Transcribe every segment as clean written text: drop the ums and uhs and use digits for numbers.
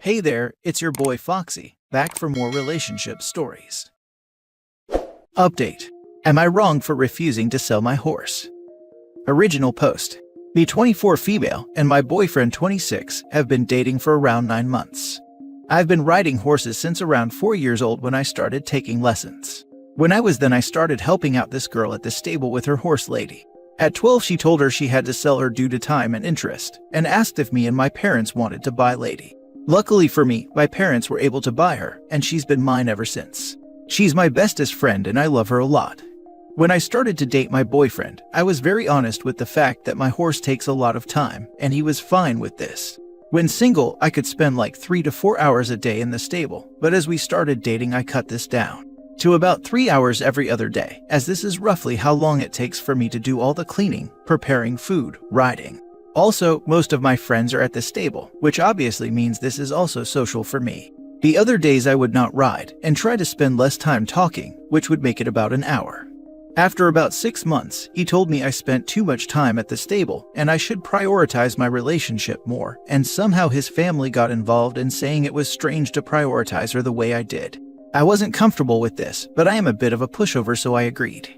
Hey there, it's your boy Foxy, back for more relationship stories. Update. Am I wrong for refusing to sell my horse? Original post. Me 24 female and my boyfriend 26 have been dating for around 9 months. I've been riding horses since around 4 years old when I started taking lessons. When I started helping out this girl at the stable with her horse lady. At 12 she told her she had to sell her due to time and interest, and asked if me and my parents wanted to buy lady. Luckily for me, my parents were able to buy her, and she's been mine ever since. She's my bestest friend and I love her a lot. When I started to date my boyfriend, I was very honest with the fact that my horse takes a lot of time, and he was fine with this. When single, I could spend like 3 to 4 hours a day in the stable, but as we started dating I cut this down to about 3 hours every other day, as this is roughly how long it takes for me to do all the cleaning, preparing food, riding. Also, most of my friends are at the stable, which obviously means this is also social for me. The other days I would not ride, and try to spend less time talking, which would make it about an hour. After about 6 months, he told me I spent too much time at the stable, and I should prioritize my relationship more, and somehow his family got involved in saying it was strange to prioritize her the way I did. I wasn't comfortable with this, but I am a bit of a pushover, so I agreed.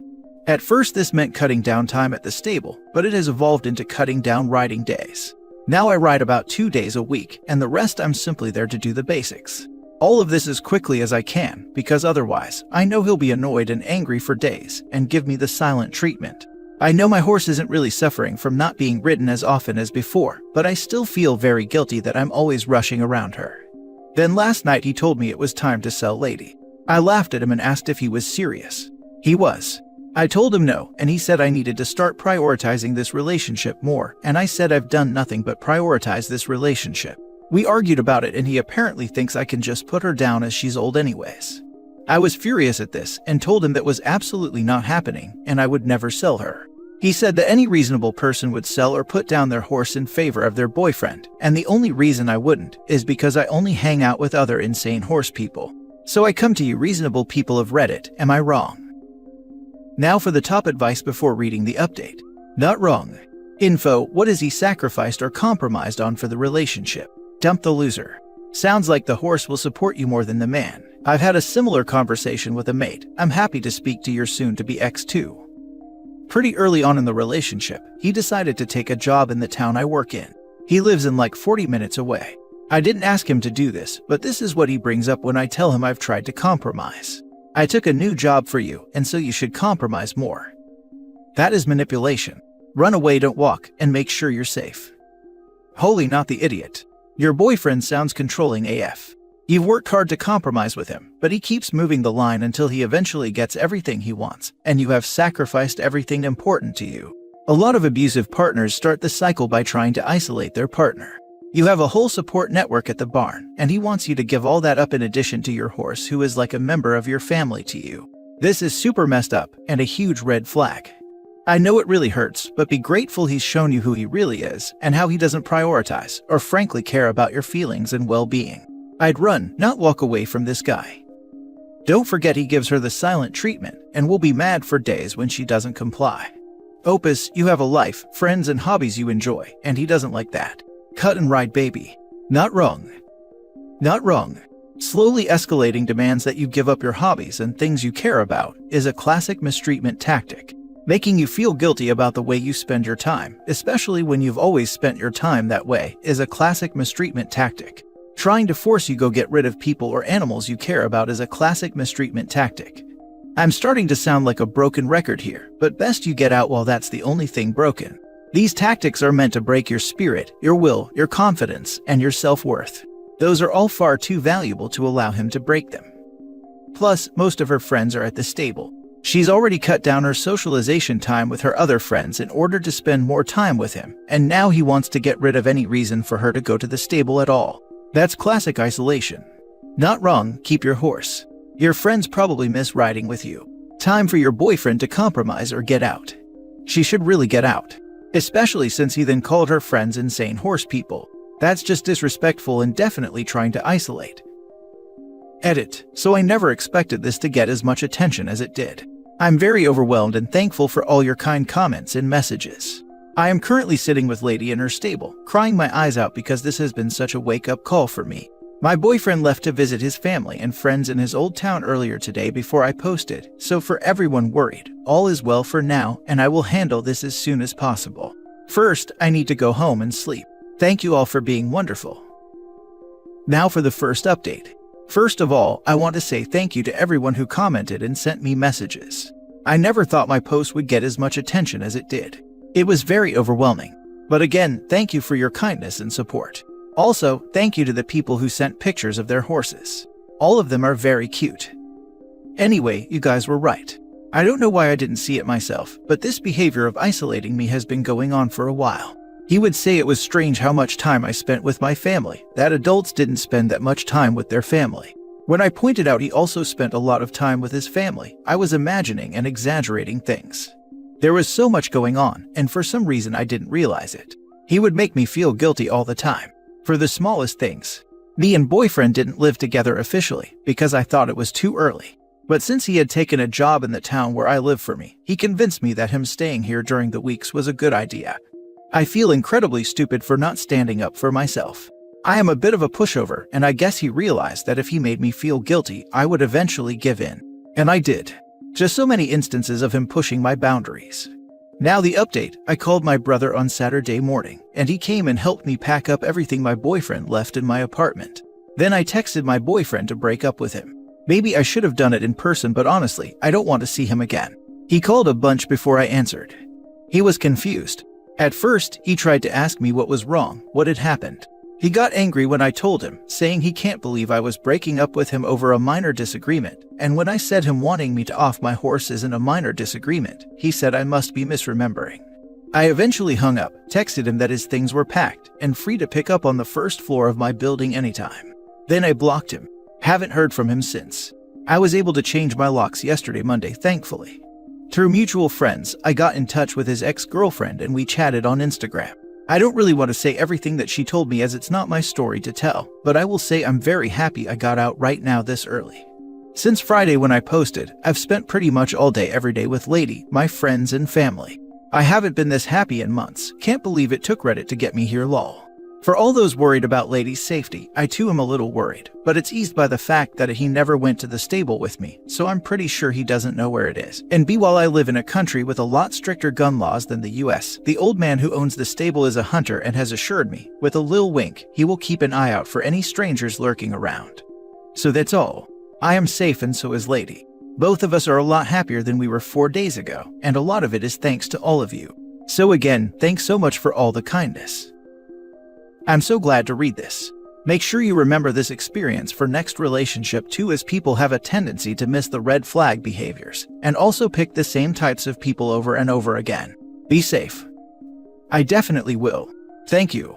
At first this meant cutting down time at the stable, but it has evolved into cutting down riding days. Now I ride about 2 days a week, and the rest I'm simply there to do the basics. All of this as quickly as I can, because otherwise, I know he'll be annoyed and angry for days, and give me the silent treatment. I know my horse isn't really suffering from not being ridden as often as before, but I still feel very guilty that I'm always rushing around her. Then last night he told me it was time to sell lady. I laughed at him and asked if he was serious. He was. I told him no, and he said I needed to start prioritizing this relationship more, and I said I've done nothing but prioritize this relationship. We argued about it and he apparently thinks I can just put her down as she's old anyways. I was furious at this and told him that was absolutely not happening and I would never sell her. He said that any reasonable person would sell or put down their horse in favor of their boyfriend, and the only reason I wouldn't is because I only hang out with other insane horse people. So I come to you reasonable people of Reddit, am I wrong? Now for the top advice before reading the update. Not wrong. Info, what is he sacrificed or compromised on for the relationship? Dump the loser. Sounds like the horse will support you more than the man. I've had a similar conversation with a mate. I'm happy to speak to your soon-to-be ex too. Pretty early on in the relationship, he decided to take a job in the town I work in. He lives in like 40 minutes away. I didn't ask him to do this, but this is what he brings up when I tell him I've tried to compromise. I took a new job for you, and so you should compromise more. That is manipulation. Run away, don't walk, and make sure you're safe. Holy not the idiot. Your boyfriend sounds controlling AF. You've worked hard to compromise with him, but he keeps moving the line until he eventually gets everything he wants, and you have sacrificed everything important to you. A lot of abusive partners start the cycle by trying to isolate their partner. You have a whole support network at the barn, and he wants you to give all that up in addition to your horse, who is like a member of your family to you. This is super messed up and a huge red flag. I know it really hurts, but be grateful he's shown you who he really is and how he doesn't prioritize or frankly care about your feelings and well-being. I'd run, not walk away from this guy. Don't forget he gives her the silent treatment and will be mad for days when she doesn't comply. Opus, you have a life, friends and hobbies you enjoy, and he doesn't like that. Cut and ride, baby. Not wrong. Not wrong. Slowly escalating demands that you give up your hobbies and things you care about is a classic mistreatment tactic. Making you feel guilty about the way you spend your time, especially when you've always spent your time that way, is a classic mistreatment tactic. Trying to force you go get rid of people or animals you care about is a classic mistreatment tactic. I'm starting to sound like a broken record here, but best you get out while that's the only thing broken. These tactics are meant to break your spirit, your will, your confidence, and your self-worth. Those are all far too valuable to allow him to break them. Plus, most of her friends are at the stable. She's already cut down her socialization time with her other friends in order to spend more time with him, and now he wants to get rid of any reason for her to go to the stable at all. That's classic isolation. Not wrong, keep your horse. Your friends probably miss riding with you. Time for your boyfriend to compromise or get out. She should really get out. Especially since he then called her friends insane horse people. That's just disrespectful and definitely trying to isolate. Edit. So I never expected this to get as much attention as it did. I'm very overwhelmed and thankful for all your kind comments and messages. I am currently sitting with Lady in her stable, crying my eyes out because this has been such a wake-up call for me. My boyfriend left to visit his family and friends in his old town earlier today before I posted, so for everyone worried, all is well for now and I will handle this as soon as possible. First, I need to go home and sleep. Thank you all for being wonderful. Now for the first update. First of all, I want to say thank you to everyone who commented and sent me messages. I never thought my post would get as much attention as it did. It was very overwhelming. But again, thank you for your kindness and support. Also, thank you to the people who sent pictures of their horses. All of them are very cute. Anyway, you guys were right. I don't know why I didn't see it myself, but this behavior of isolating me has been going on for a while. He would say it was strange how much time I spent with my family, that adults didn't spend that much time with their family. When I pointed out he also spent a lot of time with his family, I was imagining and exaggerating things. There was so much going on, and for some reason I didn't realize it. He would make me feel guilty all the time, for the smallest things. Me and boyfriend didn't live together officially, because I thought it was too early. But since he had taken a job in the town where I live for me, he convinced me that him staying here during the weeks was a good idea. I feel incredibly stupid for not standing up for myself. I am a bit of a pushover, and I guess he realized that if he made me feel guilty, I would eventually give in. And I did. Just so many instances of him pushing my boundaries. Now the update, I called my brother on Saturday morning, and he came and helped me pack up everything my boyfriend left in my apartment. Then I texted my boyfriend to break up with him. Maybe I should have done it in person, but honestly, I don't want to see him again. He called a bunch before I answered. He was confused. At first, he tried to ask me what was wrong, what had happened. He got angry when I told him, saying he can't believe I was breaking up with him over a minor disagreement, and when I said him wanting me to off my horse isn't a minor disagreement, he said I must be misremembering. I eventually hung up, texted him that his things were packed, and free to pick up on the first floor of my building anytime. Then I blocked him. Haven't heard from him since. I was able to change my locks yesterday Monday, thankfully. Through mutual friends, I got in touch with his ex-girlfriend and we chatted on Instagram. I don't really want to say everything that she told me as it's not my story to tell, but I will say I'm very happy I got out right now this early. Since Friday when I posted, I've spent pretty much all day every day with Lady, my friends and family. I haven't been this happy in months, can't believe it took Reddit to get me here lol. For all those worried about Lady's safety, I too am a little worried, but it's eased by the fact that he never went to the stable with me, so I'm pretty sure he doesn't know where it is. And B, while I live in a country with a lot stricter gun laws than the US, the old man who owns the stable is a hunter and has assured me, with a lil wink, he will keep an eye out for any strangers lurking around. So that's all. I am safe and so is Lady. Both of us are a lot happier than we were 4 days ago, and a lot of it is thanks to all of you. So again, thanks so much for all the kindness. I'm so glad to read this. Make sure you remember this experience for next relationship too, as people have a tendency to miss the red flag behaviors, and also pick the same types of people over and over again. Be safe. I definitely will. Thank you.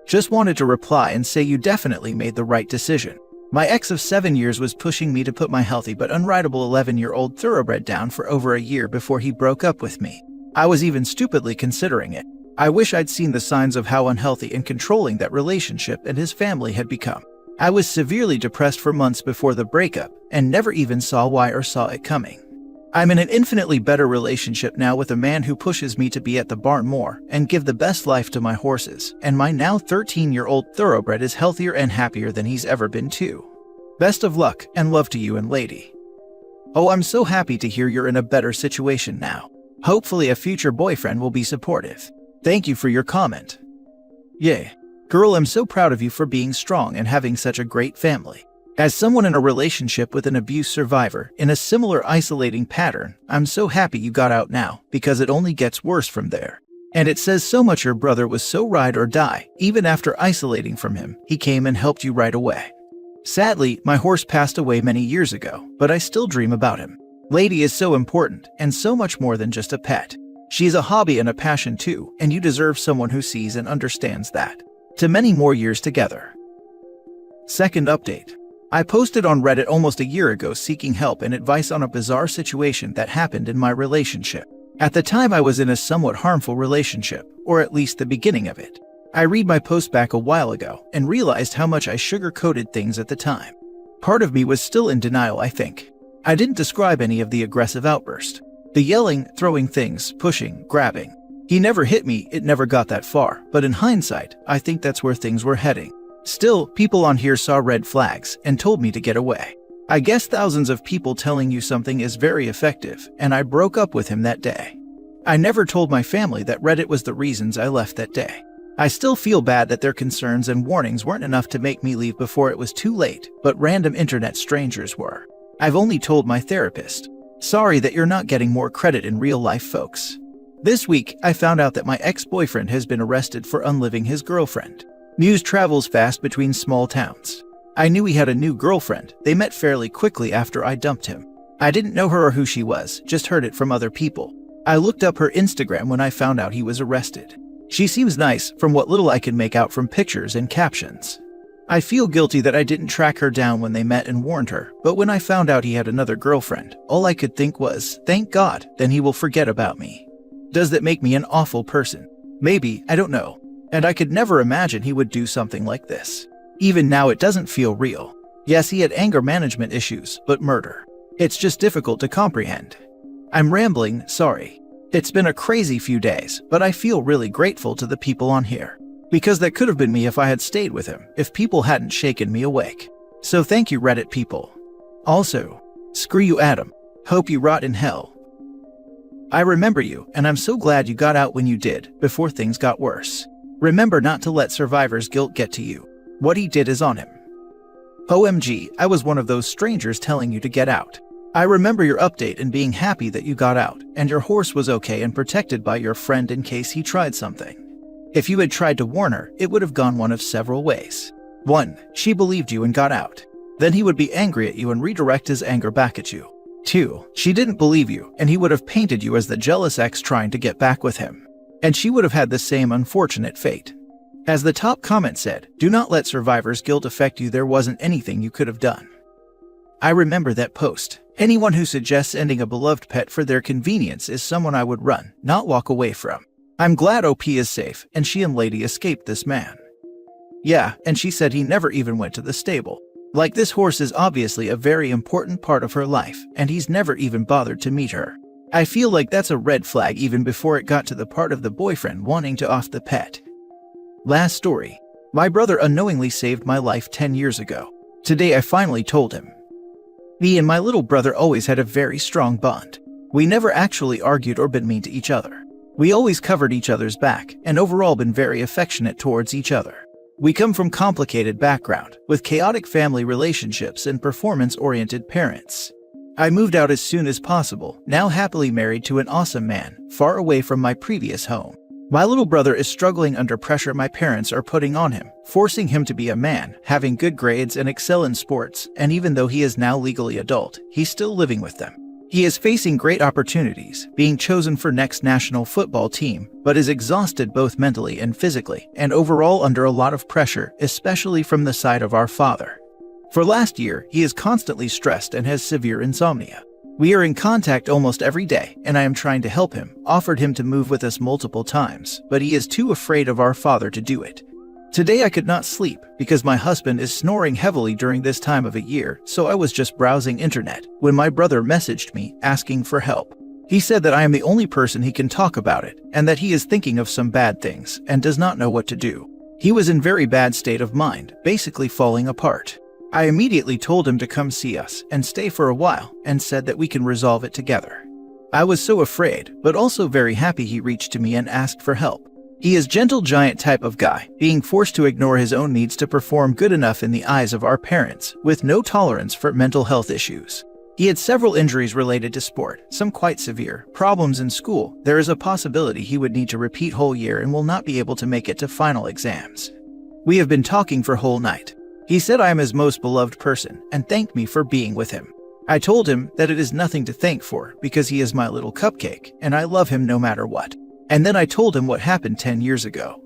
Just wanted to reply and say you definitely made the right decision. My ex of 7 years was pushing me to put my healthy but unrideable 11-year-old thoroughbred down for over a year before he broke up with me. I was even stupidly considering it. I wish I'd seen the signs of how unhealthy and controlling that relationship and his family had become. I was severely depressed for months before the breakup and never even saw why or saw it coming. I'm in an infinitely better relationship now with a man who pushes me to be at the barn more and give the best life to my horses, and my now 13-year-old thoroughbred is healthier and happier than he's ever been too. Best of luck and love to you and Lady. Oh, I'm so happy to hear you're in a better situation now. Hopefully a future boyfriend will be supportive. Thank you for your comment. Yay. Girl, I'm so proud of you for being strong and having such a great family. As someone in a relationship with an abuse survivor in a similar isolating pattern, I'm so happy you got out now, because it only gets worse from there. And it says so much your brother was so ride or die. Even after isolating from him, he came and helped you right away. Sadly, my horse passed away many years ago, but I still dream about him. Lady is so important, and so much more than just a pet. She's a hobby and a passion too, and you deserve someone who sees and understands that. To many more years together. Second update. I posted on Reddit almost a year ago seeking help and advice on a bizarre situation that happened in my relationship. At the time I was in a somewhat harmful relationship, or at least the beginning of it. I read my post back a while ago and realized how much I sugar-coated things at the time. Part of me was still in denial, I think. I didn't describe any of the aggressive outburst. The yelling, throwing things, pushing, grabbing. He never hit me, it never got that far, but in hindsight, I think that's where things were heading. Still, people on here saw red flags and told me to get away. I guess thousands of people telling you something is very effective, and I broke up with him that day. I never told my family that Reddit was the reasons I left that day. I still feel bad that their concerns and warnings weren't enough to make me leave before it was too late, but random internet strangers were. I've only told my therapist. Sorry that you're not getting more credit in real life, folks. This week, I found out that my ex-boyfriend has been arrested for unliving his girlfriend. News travels fast between small towns. I knew he had a new girlfriend. They met fairly quickly after I dumped him. I didn't know her or who she was, just heard it from other people. I looked up her Instagram when I found out he was arrested. She seems nice from what little I can make out from pictures and captions. I feel guilty that I didn't track her down when they met and warned her, but when I found out he had another girlfriend, all I could think was, thank God, then he will forget about me. Does that make me an awful person? Maybe, I don't know. And I could never imagine he would do something like this. Even now it doesn't feel real. Yes, he had anger management issues, but murder. It's just difficult to comprehend. I'm rambling, sorry. It's been a crazy few days, but I feel really grateful to the people on here. Because that could have been me if I had stayed with him, if people hadn't shaken me awake. So thank you, Reddit people. Also, screw you, Adam. Hope you rot in hell. I remember you, and I'm so glad you got out when you did, before things got worse. Remember not to let survivor's guilt get to you. What he did is on him. OMG, I was one of those strangers telling you to get out. I remember your update and being happy that you got out, and your horse was okay and protected by your friend in case he tried something. If you had tried to warn her, it would have gone one of several ways. 1. She believed you and got out. Then he would be angry at you and redirect his anger back at you. 2. She didn't believe you, and he would have painted you as the jealous ex trying to get back with him. And she would have had the same unfortunate fate. As the top comment said, do not let survivor's guilt affect you. There wasn't anything you could have done. I remember that post. Anyone who suggests ending a beloved pet for their convenience is someone I would run, not walk away from. I'm glad OP is safe, and she and Lady escaped this man. Yeah, and she said he never even went to the stable. Like, this horse is obviously a very important part of her life, and he's never even bothered to meet her. I feel like that's a red flag even before it got to the part of the boyfriend wanting to off the pet. Last story. My brother unknowingly saved my life 10 years ago. Today I finally told him. Me and my little brother always had a very strong bond. We never actually argued or been mean to each other. We always covered each other's back and overall been very affectionate towards each other. We come from complicated background, with chaotic family relationships and performance-oriented parents. I moved out as soon as possible, now happily married to an awesome man, far away from my previous home. My little brother is struggling under pressure my parents are putting on him, forcing him to be a man, having good grades and excel in sports, and even though he is now legally adult, he's still living with them. He is facing great opportunities, being chosen for next national football team, but is exhausted both mentally and physically, and overall under a lot of pressure, especially from the side of our father. For last year, he is constantly stressed and has severe insomnia. We are in contact almost every day, and I am trying to help him, offered him to move with us multiple times, but he is too afraid of our father to do it. Today I could not sleep because my husband is snoring heavily during this time of a year, so I was just browsing internet when my brother messaged me asking for help. He said that I am the only person he can talk about it, and that he is thinking of some bad things and does not know what to do. He was in very bad state of mind, basically falling apart. I immediately told him to come see us and stay for a while and said that we can resolve it together. I was so afraid, but also very happy he reached to me and asked for help. He is gentle giant type of guy, being forced to ignore his own needs to perform good enough in the eyes of our parents, with no tolerance for mental health issues. He had several injuries related to sport, some quite severe, problems in school. There is a possibility he would need to repeat whole year and will not be able to make it to final exams. We have been talking for whole night. He said I am his most beloved person and thanked me for being with him. I told him that it is nothing to thank for because he is my little cupcake and I love him no matter what. And then I told him what happened 10 years ago.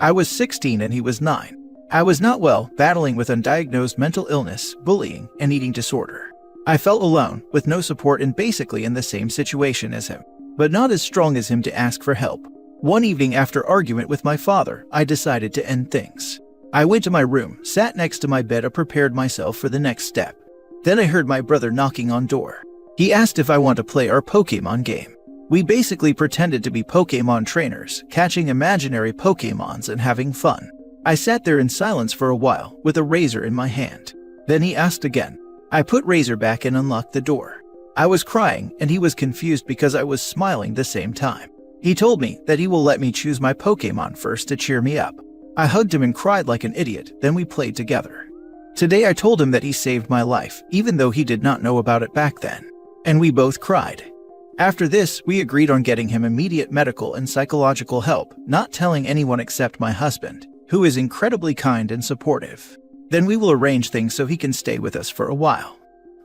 I was 16 and he was 9. I was not well, battling with undiagnosed mental illness, bullying, and eating disorder. I felt alone, with no support and basically in the same situation as him, but not as strong as him to ask for help. One evening after argument with my father, I decided to end things. I went to my room, sat next to my bed and prepared myself for the next step. Then I heard my brother knocking on door. He asked if I want to play our Pokemon game. We basically pretended to be Pokemon trainers, catching imaginary Pokemons and having fun. I sat there in silence for a while with a razor in my hand. Then he asked again. I put razor back and unlocked the door. I was crying and he was confused because I was smiling the same time. He told me that he will let me choose my Pokemon first to cheer me up. I hugged him and cried like an idiot, then we played together. Today I told him that he saved my life, even though he did not know about it back then. And we both cried. After this, we agreed on getting him immediate medical and psychological help, not telling anyone except my husband, who is incredibly kind and supportive. Then we will arrange things so he can stay with us for a while.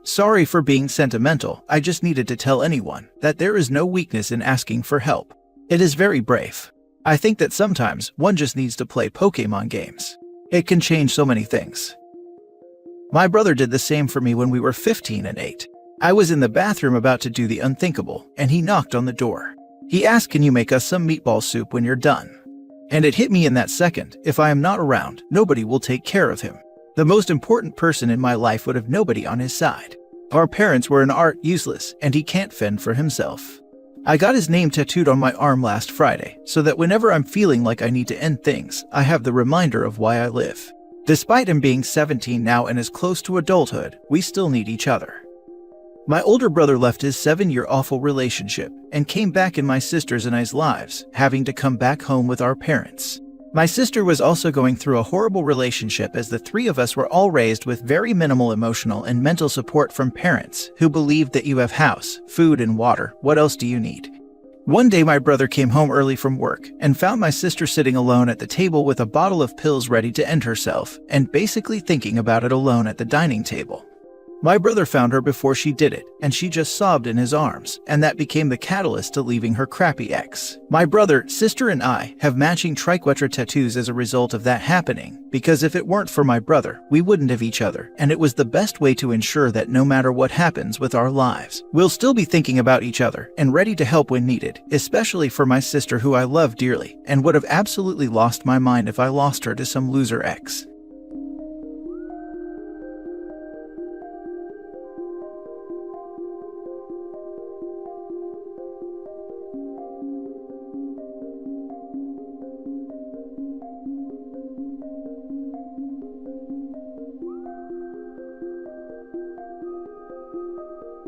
Sorry for being sentimental, I just needed to tell anyone that there is no weakness in asking for help. It is very brave. I think that sometimes one just needs to play Pokemon games. It can change so many things. My brother did the same for me when we were 15 and 8. I was in the bathroom about to do the unthinkable, and he knocked on the door. He asked, "Can you make us some meatball soup when you're done?" And it hit me in that second, if I am not around, nobody will take care of him. The most important person in my life would have nobody on his side. Our parents were in art useless, and he can't fend for himself. I got his name tattooed on my arm last Friday, so that whenever I'm feeling like I need to end things, I have the reminder of why I live. Despite him being 17 now and is close to adulthood, we still need each other. My older brother left his 7-year awful relationship and came back in my sister's and I's lives, having to come back home with our parents. My sister was also going through a horrible relationship, as the three of us were all raised with very minimal emotional and mental support from parents who believed that you have house, food, and water. What else do you need? One day my brother came home early from work and found my sister sitting alone at the table with a bottle of pills ready to end herself and basically thinking about it alone at the dining table. My brother found her before she did it, and she just sobbed in his arms, and that became the catalyst to leaving her crappy ex. My brother, sister, and I have matching triquetra tattoos as a result of that happening, because if it weren't for my brother, we wouldn't have each other, and it was the best way to ensure that no matter what happens with our lives, we'll still be thinking about each other and ready to help when needed, especially for my sister, who I love dearly, and would have absolutely lost my mind if I lost her to some loser ex.